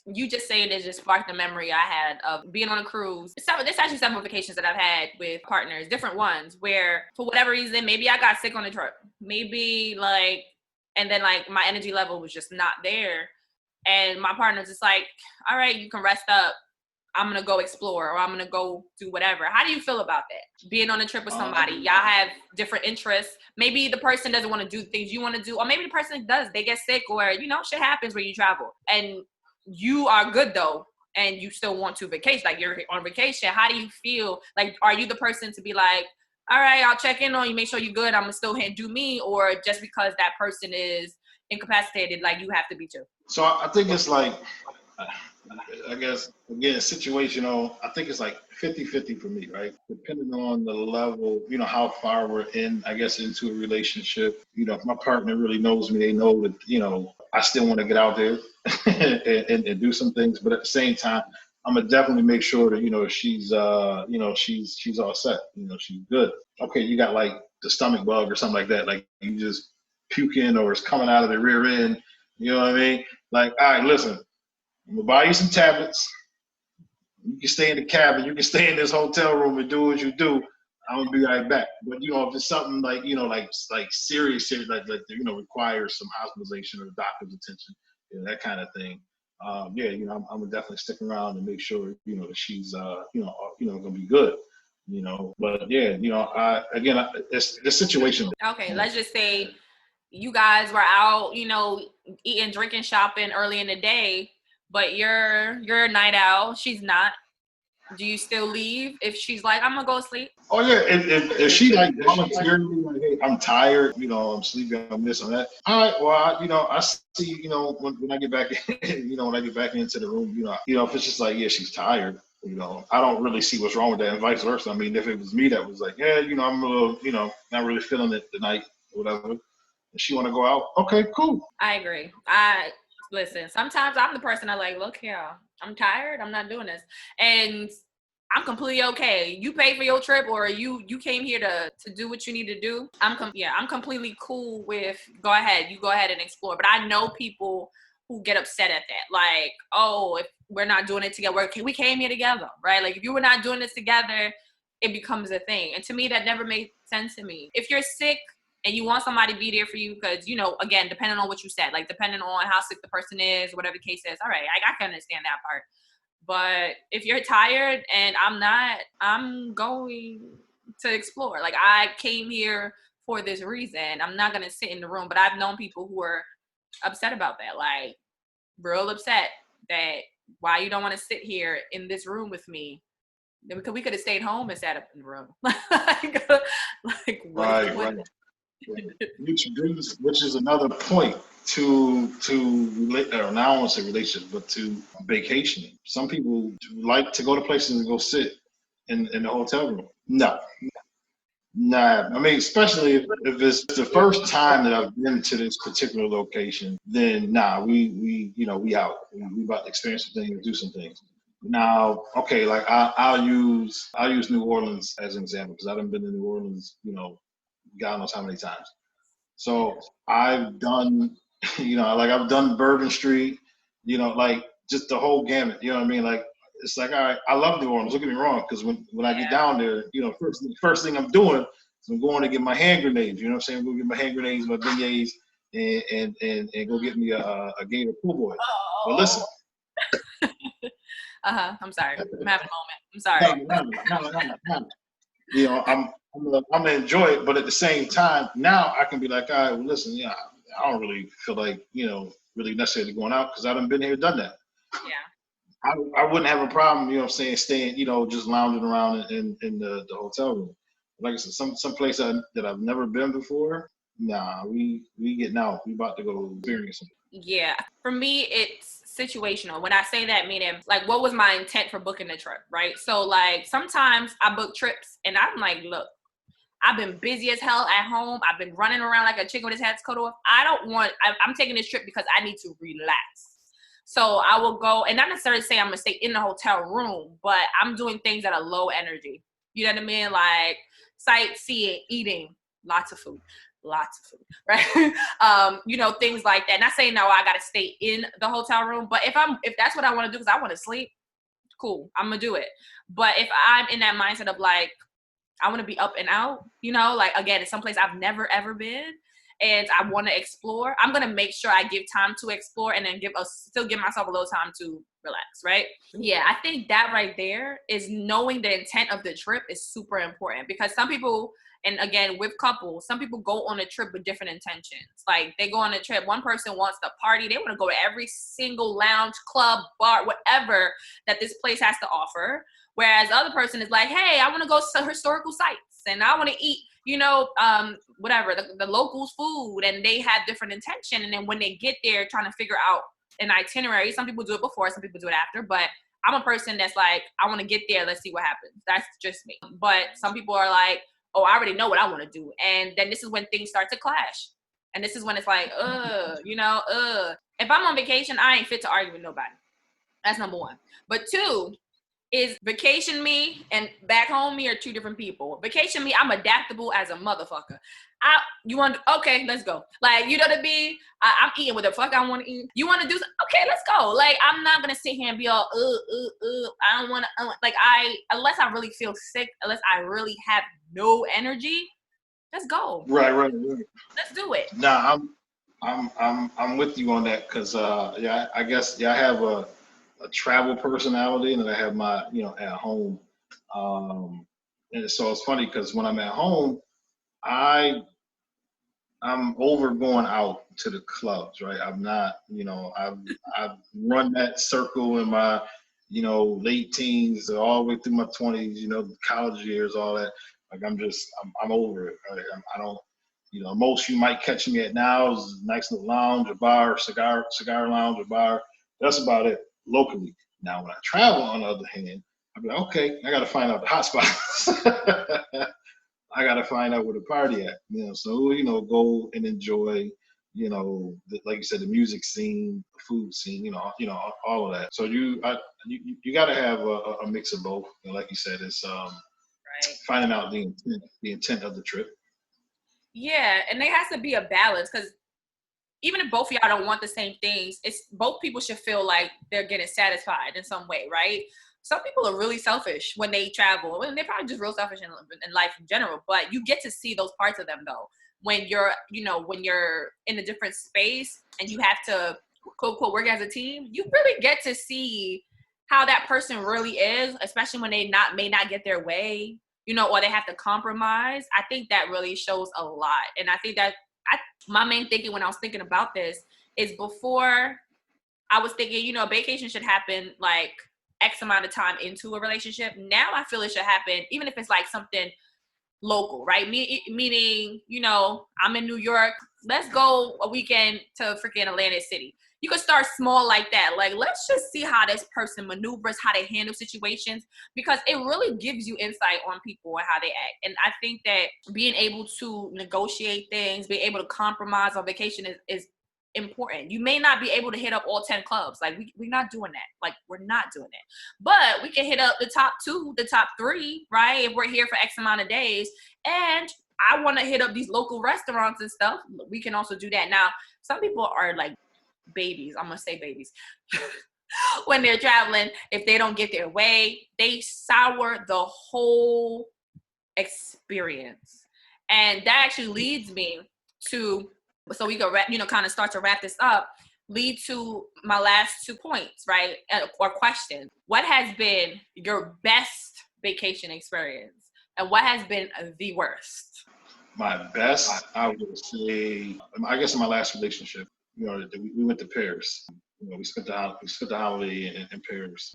you just saying it just sparked a memory I had of being on a cruise. There's actually several vacations that I've had with partners, different ones, where for whatever reason, maybe I got sick on the trip. Maybe like, and then like my energy level was just not there. And my partner's just like, all right, you can rest up. I'm going to go explore or I'm going to go do whatever. How do you feel about that? Being on a trip with somebody, y'all have different interests. Maybe the person doesn't want to do things you want to do, or maybe the person does. They get sick or, you know, shit happens when you travel. And you are good though, and you still want to vacation. Like, you're on vacation. How do you feel? Like, are you the person to be like, all right, I'll check in on you, make sure you're good, I'm going to still do me? Or just because that person is incapacitated, like, you have to be too? so I think it's like, I guess, again, situational. I think it's like 50-50 for me, right? Depending on the level, you know, how far we're in, I guess, into a relationship. You know, if my partner really knows me, they know that, you know, I still want to get out there and do some things. But at the same time, I'm gonna definitely make sure that, you know, she's all set. You know, she's good. Okay, you got like the stomach bug or something like that. Like you just puking or it's coming out of the rear end. You know what I mean? Like, all right, listen, I'm gonna buy you some tablets. You can stay in the cabin. You can stay in this hotel room and do what you do. I'm gonna be right back. But you know, if it's something like, you know, like serious, like you know, requires some hospitalization or doctor's attention, you know, that kind of thing. Yeah, you know, I'm gonna definitely stick around and make sure, you know, that she's gonna be good. You know, but yeah, you know, it's situational. Okay, let's just say you guys were out, you know, eating, drinking, shopping early in the day, but you're a night owl. She's not. Do you still leave if she's like, I'm gonna go sleep? Oh yeah, if she like voluntarily like, hey, I'm tired, you know, I'm sleeping, I'm this and that. All right, well, you know, I see, you know, when I get back in, you know, when I get back into the room, you know, if it's just like, yeah, she's tired, you know, I don't really see what's wrong with that, and vice versa. I mean, if it was me that was like, yeah, you know, I'm a little, you know, not really feeling it tonight, or whatever, and she want to go out, okay, cool. I agree. Listen, sometimes I'm the person I like, look here, I'm tired, I'm not doing this. And I'm completely okay. You paid for your trip, or you came here to do what you need to do. I'm completely cool with go ahead and explore. But I know people who get upset at that. Like, oh, if we're not doing it together, we came here together, right? Like, if you were not doing this together, it becomes a thing. And to me, that never made sense to me. If you're sick and you want somebody to be there for you, because, you know, again, depending on what you said, like depending on how sick the person is, whatever the case is, all right, I can understand that part. But if you're tired and I'm not, I'm going to explore. Like, I came here for this reason. I'm not going to sit in the room. But I've known people who are upset about that, like real upset that why you don't want to sit here in this room with me. Because we could have stayed home and sat up in the room. Right. Which is another point to relate, or now I won't say relationship, but to vacationing. Some people like to go to places and go sit in the hotel room. No. Nah, I mean, especially if it's the first time that I've been to this particular location, then nah, we you know, we out. We about to experience some things, do some things. Now, okay, like I'll use New Orleans as an example, because I haven't been to New Orleans, you know, God knows how many times. So I've done You know, like I've done Bourbon Street, you know, like just the whole gamut. You know what I mean? Like it's like, all right, I love New Orleans. Don't get me wrong, because when I get down there, you know, first thing I'm doing is I'm going to get my hand grenades. You know what I'm saying? I'm going to get my hand grenades, my beignets, and go get me a game of pool boy. But listen. I'm sorry. I'm having a moment. I'm sorry. No. You know, I'm gonna enjoy it, but at the same time, now I can be like, all right, well, listen, yeah, I don't really feel like, you know, really necessarily going out because I done been here, done that. Yeah. I wouldn't have a problem, you know what I'm saying, staying, you know, just lounging around in the hotel room. Like I said, some place that I've never been before, nah, we getting out. We about to go experience it. Yeah. For me, it's situational. When I say that, meaning like, what was my intent for booking the trip, right? So like sometimes I book trips and I'm like, look, I've been busy as hell at home. I've been running around like a chicken with his head cut off. I'm taking this trip because I need to relax. So I will go, and not necessarily say I'm gonna stay in the hotel room, but I'm doing things that are low energy. You know what I mean? Like sightseeing, eating, lots of food, right? You know, things like that. Not saying no, I gotta stay in the hotel room, but if that's what I want to do because I want to sleep, cool, I'm gonna do it. But if I'm in that mindset of like, I want to be up and out, you know, like again, it's someplace I've never ever been and I want to explore, I'm going to make sure I give time to explore and then still give myself a little time to relax, right? Yeah, I think that right there is knowing the intent of the trip is super important because some people, and again, with couples, some people go on a trip with different intentions. Like they go on a trip, one person wants to party, they want to go to every single lounge, club, bar, whatever that this place has to offer. Whereas the other person is like, hey, I want to go to historical sites and I want to eat, you know, whatever, the locals' food, and they have different intention. And then when they get there trying to figure out an itinerary, some people do it before, some people do it after, but I'm a person that's like, I want to get there, let's see what happens. That's just me. But some people are like, oh, I already know what I want to do. And then this is when things start to clash. And this is when it's like, if I'm on vacation, I ain't fit to argue with nobody. That's number one. But two, is vacation me and back home me are two different people. Vacation me, I'm adaptable as a motherfucker. Okay, let's go. Like, you know what I mean? I'm eating what the fuck I want to eat. You want to do something? Okay, let's go. Like, I'm not going to sit here and be all, I don't want to, unless I really feel sick, unless I really have no energy, let's go. Right. Let's do it. Nah, I'm with you on that because I guess I have a travel personality and then I have my, you know, at home. And so it's funny because when I'm at home, I'm over going out to the clubs, right? I'm not, you know, I've run that circle in my, you know, late teens all the way through my 20s, you know, college years, all that. Like I'm over it. Right? I don't, you know, most you might catch me at now is a nice little lounge, a bar, cigar lounge, a bar. That's about it locally. Now, when I travel, on the other hand, I'm like, okay, I got to find out the hot spots. I got to find out where the party at. You know, so you know, go and enjoy. You know, like you said, the music scene, the food scene. You know, all of that. So you got to have a mix of both. And like you said, it's right. Finding out the intent of the trip. Yeah, and there has to be a balance because even if both of y'all don't want the same things, it's both people should feel like they're getting satisfied in some way, right? Some people are really selfish when they travel, and they're probably just real selfish in life in general. But you get to see those parts of them though when you're in a different space and you have to quote unquote work as a team. You really get to see how that person really is, especially when they may not get their way, you know, or they have to compromise. I think that really shows a lot, and I think that my main thinking when I was thinking about this is before I was thinking, you know, a vacation should happen like X amount of time into a relationship. Now I feel it should happen, even if it's like something local, right? Meaning, you know, I'm in New York. Let's go a weekend to freaking Atlantic City. You can start small like that. Like, let's just see how this person maneuvers, how they handle situations, because it really gives you insight on people and how they act. And I think that being able to negotiate things, being able to compromise on vacation is important. You may not be able to hit up all 10 clubs. Like, we're not doing that. Like, we're not doing that. But we can hit up the top 2, the top 3, right? If we're here for X amount of days. And I want to hit up these local restaurants and stuff. We can also do that. Now, some people are like babies. I'm gonna say babies. When they're traveling, if they don't get their way, they sour the whole experience. And that actually leads me to, so we can kind of start to wrap this up, lead to my last 2 points, right? Or question. What has been your best vacation experience? And what has been the worst? My best, I would say, I guess in my last relationship, we went to Paris. We spent the holiday in Paris.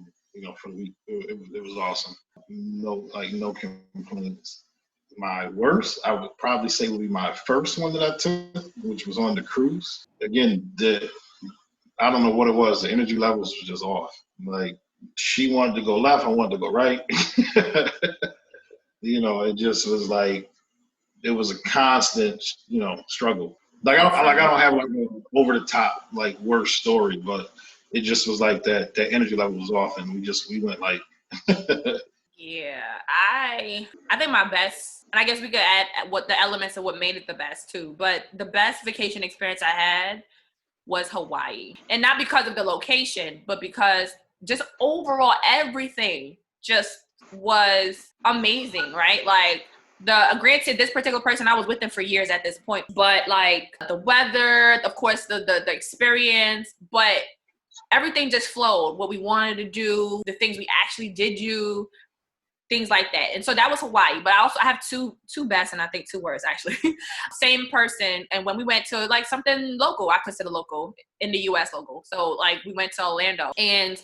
For the week. It was awesome. No complaints. My worst, I would probably say, would be my first one that I took, which was on the cruise. Again, I don't know what it was. The energy levels were just off. Like, she wanted to go left, I wanted to go right. It just was like, it was a constant, struggle. Like I don't have like an over the top like worst story, but it just was like that energy level was off, and we went like. Yeah, I think my best, and I guess we could add what the elements of what made it the best too. But the best vacation experience I had was Hawaii, and not because of the location, but because just overall everything just was amazing, right? Like, granted, this particular person, I was with them for years at this point, but like the weather, of course, the experience, but everything just flowed. What we wanted to do, the things we actually did do, things like that. And so that was Hawaii. But I have two best, and I think 2 worst actually. Same person. And when we went to like something local, I consider local in the US local. So like we went to Orlando, and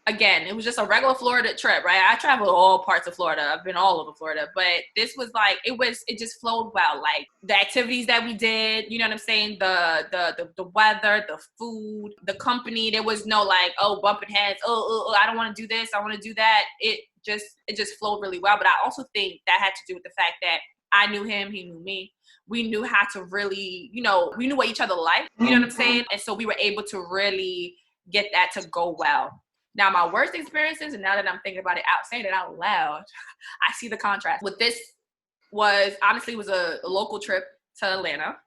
again, it was just a regular Florida trip, right? I traveled all parts of Florida. I've been all over Florida, but this was like, it just flowed well. Like the activities that we did, you know what I'm saying? The weather, the food, the company. There was no like, oh, bumping heads. Oh, I don't want to do this. I want to do that. It just flowed really well. But I also think that had to do with the fact that I knew him, he knew me. We knew how to really, we knew what each other liked, you know what I'm saying? And so we were able to really get that to go well. Now, my worst experiences, and now that I'm thinking about it saying it out loud, I see the contrast. With this was a local trip to Atlanta.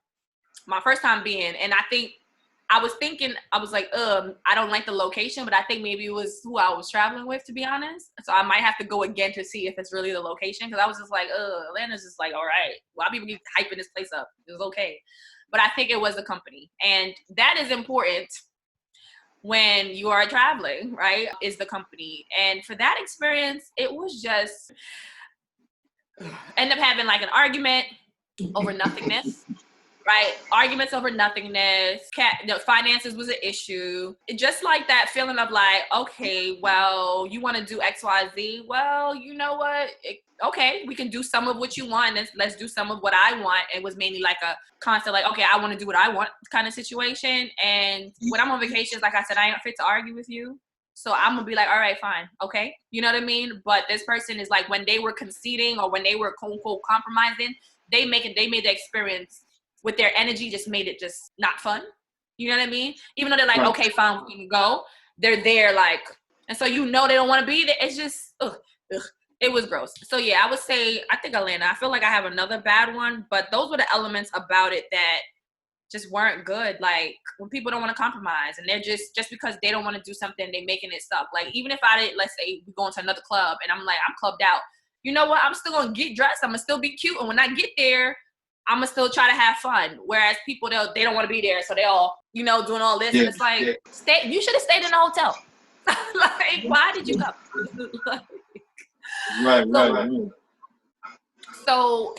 My first time being, and I was like, I don't like the location, but I think maybe it was who I was traveling with, to be honest. So I might have to go again to see if it's really the location, because I was just like, Atlanta's just like, all right, why people keep hyping this place up? It was okay. But I think it was the company. And that is important when you are traveling, right, is the company. And for that experience, it was just end up having like an argument over nothingness, right? Arguments over nothingness. Finances was an issue. Just like that feeling of like, okay, well, you want to do X, Y, Z. Well, you know what? Okay, we can do some of what you want. Let's do some of what I want. It was mainly like a constant, like, okay, I want to do what I want kind of situation. And when I'm on vacations, like I said, I ain't fit to argue with you. So I'm going to be like, all right, fine. Okay. You know what I mean? But this person is like, when they were conceding or when they were quote unquote compromising, they made the experience with their energy, just made it just not fun. You know what I mean? Even though they're like, okay, fine, we can go. They're there like, and so they don't want to be there. It's just, it was gross. So yeah, I would say, I think Atlanta. I feel like I have another bad one, but those were the elements about it that just weren't good. Like when people don't want to compromise, and they're just because they don't want to do something, they making it suck. Like even if let's say we go into another club and I'm like, I'm clubbed out. You know what? I'm still going to get dressed. I'm going to still be cute. And when I get there, I'm going to still try to have fun. Whereas people, they don't want to be there. So they all, doing all this. Yeah, and it's like, you should have stayed in the hotel. Like, why did you come? Right. So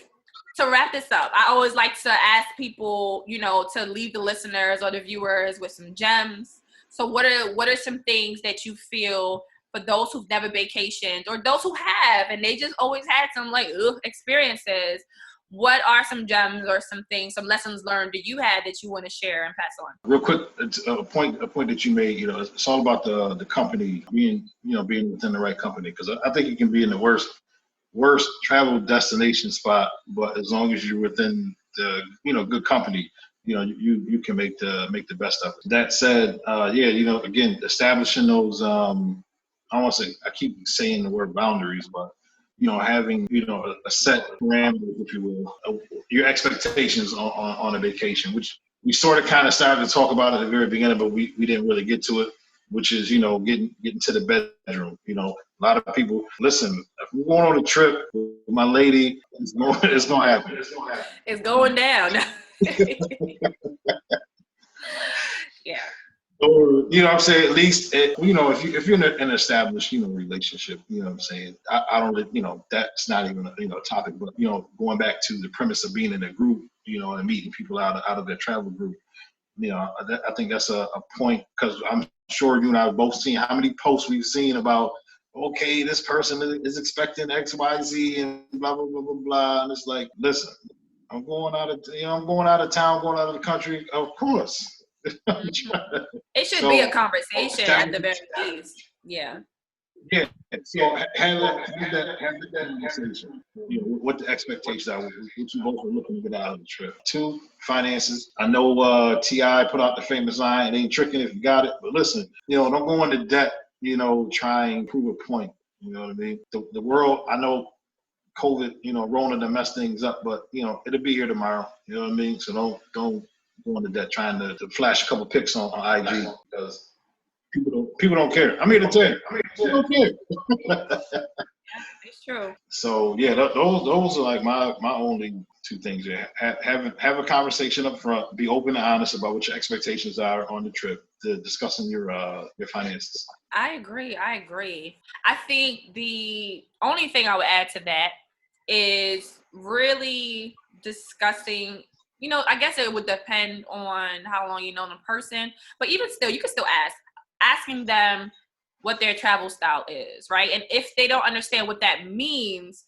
to wrap this up, I always like to ask people, to leave the listeners or the viewers with some gems. So what are some things that you feel for those who've never vacationed or those who have and they just always had some like experiences? What are some gems or some lessons learned that you had that you want to share and pass on? Real quick, it's a point that you made. It's all about the company being within the right company, because I think you can be in the worst travel destination spot, but as long as you're within the good company, you can make the best of it. That said, again, establishing those I keep saying the word boundaries, but having a set parameters, if you will, your expectations on a vacation, which we sort of kind of started to talk about it at the very beginning, but we didn't really get to it, which is, getting to the bedroom. A lot of people, listen, if we're going on a trip with my lady, it's going to happen. It's going down. Yeah. Or, what I'm saying, at least, if you're in an established, relationship, what I'm saying, I don't, that's not even a topic, but, going back to the premise of being in a group, and meeting people out of their travel group, I think that's a point, because I'm sure you and I have both seen how many posts we've seen about, okay, this person is expecting X, Y, Z, and blah, blah, blah, blah, blah. And it's like, listen, I'm going out of town, going out of the country, of course. It should be a conversation at the very least. Yeah. Yeah. So have that conversation. What the expectations are, what you both are looking to get out of the trip. 2, finances. I know T.I. put out the famous line, "It ain't tricking if you got it." But listen, don't go into debt, try and prove a point. You know what I mean? The world, I know COVID, Rona to mess things up, but it'll be here tomorrow. You know what I mean? So don't go into debt trying to flash a couple pics on IG, because people don't care. I'm here to tell you, people don't care. It's true. So yeah, those are like my only 2 things. Have a conversation up front. Be open and honest about what your expectations are on the trip. Discussing your finances. I agree. I think the only thing I would add to that is really discussing. I guess it would depend on how long you know the person, but even still, you can still asking them what their travel style is, right? And if they don't understand what that means,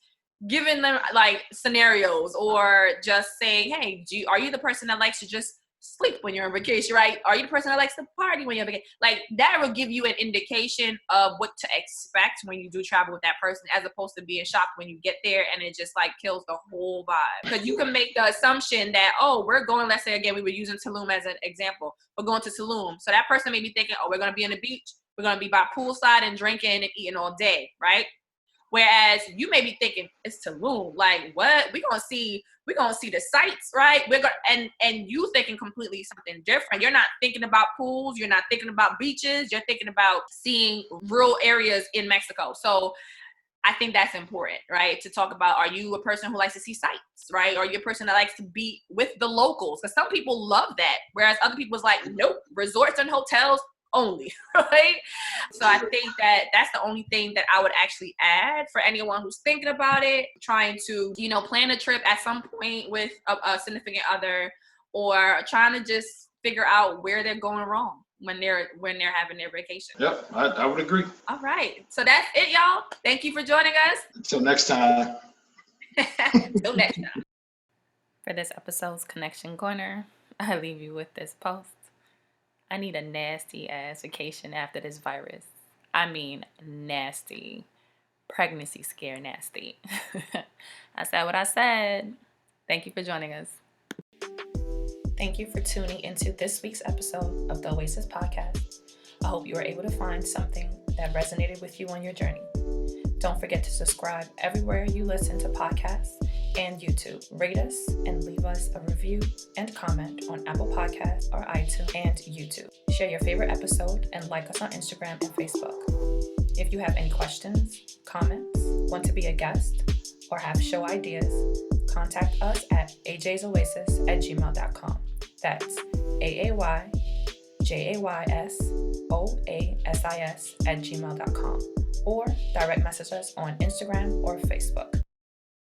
giving them like scenarios, or just saying, hey, are you the person that likes to just sleep when you're on vacation, right? Are you the person that likes to party when you're on vacation? Like, that will give you an indication of what to expect when you do travel with that person, as opposed to being shocked when you get there and it just like kills the whole vibe. Because you can make the assumption that, oh, we're going, let's say again, we were using Tulum as an example. We're going to Tulum. So that person may be thinking, oh, we're going to be on the beach. We're going to be by poolside and drinking and eating all day, right? Whereas you may be thinking, it's Tulum. Like, what? We're gonna see the sights, right? And you thinking completely something different. You're not thinking about pools. You're not thinking about beaches. You're thinking about seeing rural areas in Mexico. So I think that's important, right? To talk about, are you a person who likes to see sights, right? Or are you a person that likes to be with the locals? Because some people love that, whereas other people's like, nope, resorts and hotels only, right? So I think that that's the only thing that I would actually add for anyone who's thinking about it, trying to, plan a trip at some point with a significant other, or trying to just figure out where they're going wrong when they're having their vacation. Yep, I would agree. All right. So that's it, y'all. Thank you for joining us. Until next time. Until next time. For this episode's Connection Corner, I leave you with this post. I need a nasty ass vacation after this virus. I mean, nasty. Pregnancy scare nasty. I said what I said. Thank you for joining us. Thank you for tuning into this week's episode of the Oasis podcast. I hope you were able to find something that resonated with you on your journey. Don't forget to subscribe everywhere you listen to podcasts and YouTube. Rate us and leave us a review and comment on Apple Podcasts or iTunes and YouTube. Share your favorite episode and like us on Instagram and Facebook. If you have any questions, comments, want to be a guest, or have show ideas, contact us at ajaysoasis@gmail.com. That's AAYJAYSOASIS@gmail.com, or direct message us on Instagram or Facebook.